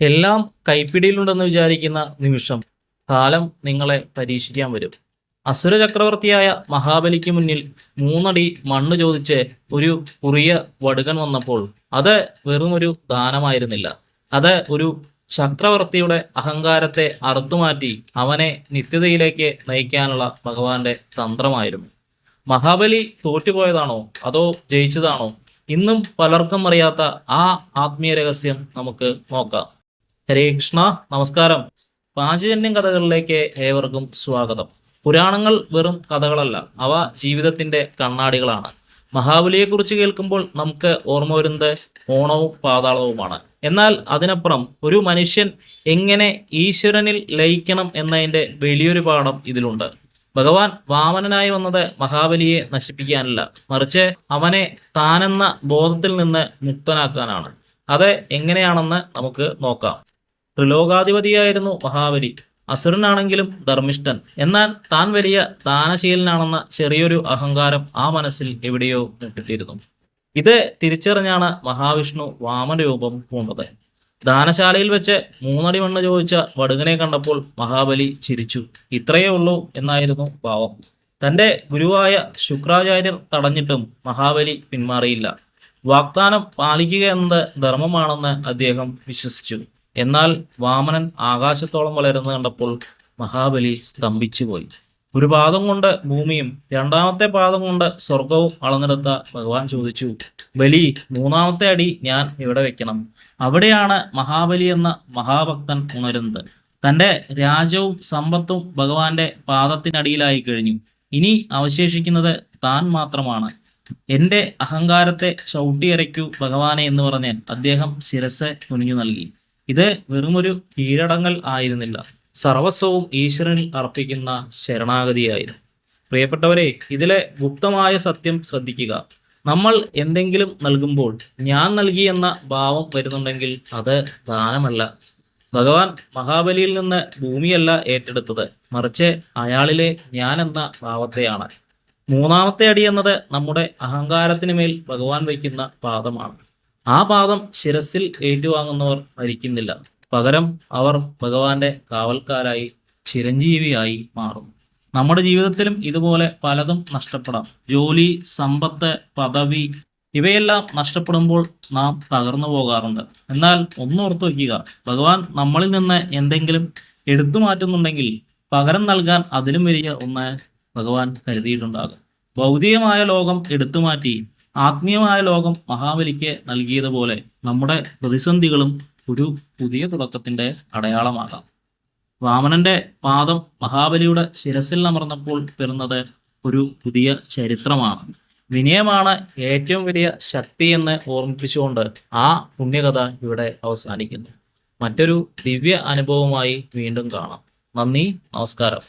എല്ലാം കൈപ്പിടിയിലുണ്ടെന്ന് വിചാരിക്കുന്ന നിമിഷം കാലം നിങ്ങളെ പരീക്ഷിക്കാൻ വരും. അസുര ചക്രവർത്തിയായ മഹാബലിക്ക് മുന്നിൽ 3 അടി മണ്ണ് ചോദിച്ച് ഒരു കുറിയ വടുകൻ വന്നപ്പോൾ അത് വെറുമൊരു ദാനമായിരുന്നില്ല. അത് ഒരു ചക്രവർത്തിയുടെ അഹങ്കാരത്തെ അറുത്തുമാറ്റി അവനെ നിത്യതയിലേക്ക് നയിക്കാനുള്ള ഭഗവാന്റെ തന്ത്രമായിരുന്നു. മഹാബലി തോറ്റുപോയതാണോ അതോ ജയിച്ചതാണോ? ഇന്നും പലർക്കും അറിയാത്ത ആ ആത്മീയ രഹസ്യം നമുക്ക് നോക്കാം. ഹരേ കൃഷ്ണ, നമസ്കാരം. പാഞ്ചജന്യം കഥകളിലേക്ക് ഏവർക്കും സ്വാഗതം. പുരാണങ്ങൾ വെറും കഥകളല്ല, അവ ജീവിതത്തിന്റെ കണ്ണാടികളാണ്. മഹാബലിയെക്കുറിച്ച് കേൾക്കുമ്പോൾ നമുക്ക് ഓർമ്മ വരുന്നത് ഓണവും പാതാളവുമാണ്. എന്നാൽ അതിനപ്പുറം ഒരു മനുഷ്യൻ എങ്ങനെ ഈശ്വരനിൽ ലയിക്കണം എന്നതിൻ്റെ വലിയൊരു പാഠം ഇതിലുണ്ട്. ഭഗവാൻ വാമനനായി വന്നത് മഹാബലിയെ നശിപ്പിക്കാനല്ല, മറിച്ച് അവനെ താനെന്ന ബോധത്തിൽ നിന്ന് മുക്തനാക്കാനാണ്. അത് എങ്ങനെയാണെന്ന് നമുക്ക് നോക്കാം. ത്രിലോകാധിപതിയായിരുന്നു മഹാബലി. അസുരനാണെങ്കിലും ധർമ്മിഷ്ഠൻ. എന്നാൽ താൻ വലിയ ദാനശീലനാണെന്ന ചെറിയൊരു അഹങ്കാരം ആ മനസ്സിൽ എവിടെയോ മുട്ടിട്ടിരുന്നു. ഇത് തിരിച്ചറിഞ്ഞാണ് മഹാവിഷ്ണു വാമനരൂപം പൂണ്ടത്. ദാനശാലയിൽ വെച്ച് 3 അടി മണ്ണ് ചോദിച്ച വടുകനെ കണ്ടപ്പോൾ മഹാബലി ചിരിച്ചു. ഇത്രയേ ഉള്ളൂ എന്നായിരുന്നു ഭാവം. തന്റെ ഗുരുവായ ശുക്രാചാര്യർ തടഞ്ഞിട്ടും മഹാബലി പിന്മാറിയില്ല. വാഗ്ദാനം പാലിക്കുക എന്നത് ധർമ്മമാണെന്ന് അദ്ദേഹം വിശ്വസിച്ചു. എന്നാൽ വാമനൻ ആകാശത്തോളം വളരുന്നത് കണ്ടപ്പോൾ മഹാബലി സ്തംഭിച്ചുപോയി. ഒരു പാദം കൊണ്ട് ഭൂമിയും 2ാമത്തെ പാദം കൊണ്ട് സ്വർഗവും അളന്നെടുത്ത ഭഗവാൻ ചോദിച്ചു, ബലി, 3ാമത്തെ അടി ഞാൻ എവിടെ വെക്കണം? അവിടെയാണ് മഹാബലി എന്ന മഹാഭക്തൻ ഉണരുന്നത്. തൻ്റെ രാജ്യവും സമ്പത്തും ഭഗവാന്റെ പാദത്തിനടിയിലായി കഴിഞ്ഞു. ഇനി അവശേഷിക്കുന്നത് താൻ മാത്രമാണ്. എൻ്റെ അഹങ്കാരത്തെ ചവിട്ടിയരയ്ക്കൂ ഭഗവാനെ എന്ന് പറഞ്ഞ് അദ്ദേഹം ശിരസ് കുനിഞ്ഞു നൽകി. ഇത് വെറുമൊരു കീഴടങ്ങൽ ആയിരുന്നില്ല, സർവസ്വവും ഈശ്വരനിൽ അർപ്പിക്കുന്ന ശരണാഗതിയായിരുന്നു. പ്രിയപ്പെട്ടവരെ, ഇതിലെ ഗുപ്തമായ സത്യം ശ്രദ്ധിക്കുക. നമ്മൾ എന്തെങ്കിലും നൽകുമ്പോൾ ഞാൻ നൽകി എന്ന ഭാവം വരുന്നുണ്ടെങ്കിൽ അത് ദാനമല്ല. ഭഗവാൻ മഹാബലിയിൽ നിന്ന് ഭൂമിയല്ല ഏറ്റെടുത്തത്, മറിച്ച് അയാളിലെ ഞാൻ എന്ന ഭാവത്തെയാണ്. 3ാമത്തെ അടി എന്നത് നമ്മുടെ അഹങ്കാരത്തിന് മേൽ ഭഗവാൻ വയ്ക്കുന്ന പാദമാണ്. ആ പാദം ശിരസിൽ ഏറ്റുവാങ്ങുന്നവർ മരിക്കുന്നില്ല, പകരം അവർ ഭഗവാന്റെ കാവൽക്കാരായി ചിരഞ്ജീവിയായി മാറും. നമ്മുടെ ജീവിതത്തിലും ഇതുപോലെ പലതും നഷ്ടപ്പെടാം. ജോലി, സമ്പത്ത്, പദവി ഇവയെല്ലാം നഷ്ടപ്പെടുമ്പോൾ നാം തകർന്നു പോകാറുണ്ട്. എന്നാൽ ഒന്നോർത്തു വയ്ക്കുക, ഭഗവാൻ നമ്മളിൽ നിന്ന് എന്തെങ്കിലും എടുത്തു മാറ്റുന്നുണ്ടെങ്കിൽ പകരം നൽകാൻ അതിലും വലിയ ഒന്ന് ഭഗവാൻ കരുതിയിട്ടുണ്ടാകും. ഭൗതികമായ ലോകം എടുത്തുമാറ്റി ആത്മീയമായ ലോകം മഹാബലിക്ക് നൽകിയതുപോലെ നമ്മുടെ പ്രതിസന്ധികളും ഒരു പുതിയ തുടക്കത്തിന്റെ അടയാളമാകാം. വാമനന്റെ പാദം മഹാബലിയുടെ ശിരസിൽ അമർന്നപ്പോൾ പിറന്നത് ഒരു പുതിയ ചരിത്രമാണ്. വിനയമാണ് ഏറ്റവും വലിയ ശക്തി എന്ന് ഓർമ്മിപ്പിച്ചുകൊണ്ട് ആ പുണ്യകഥ ഇവിടെ അവസാനിക്കുന്നു. മറ്റൊരു ദിവ്യ അനുഭവമായി വീണ്ടും കാണാം. നന്ദി, നമസ്കാരം.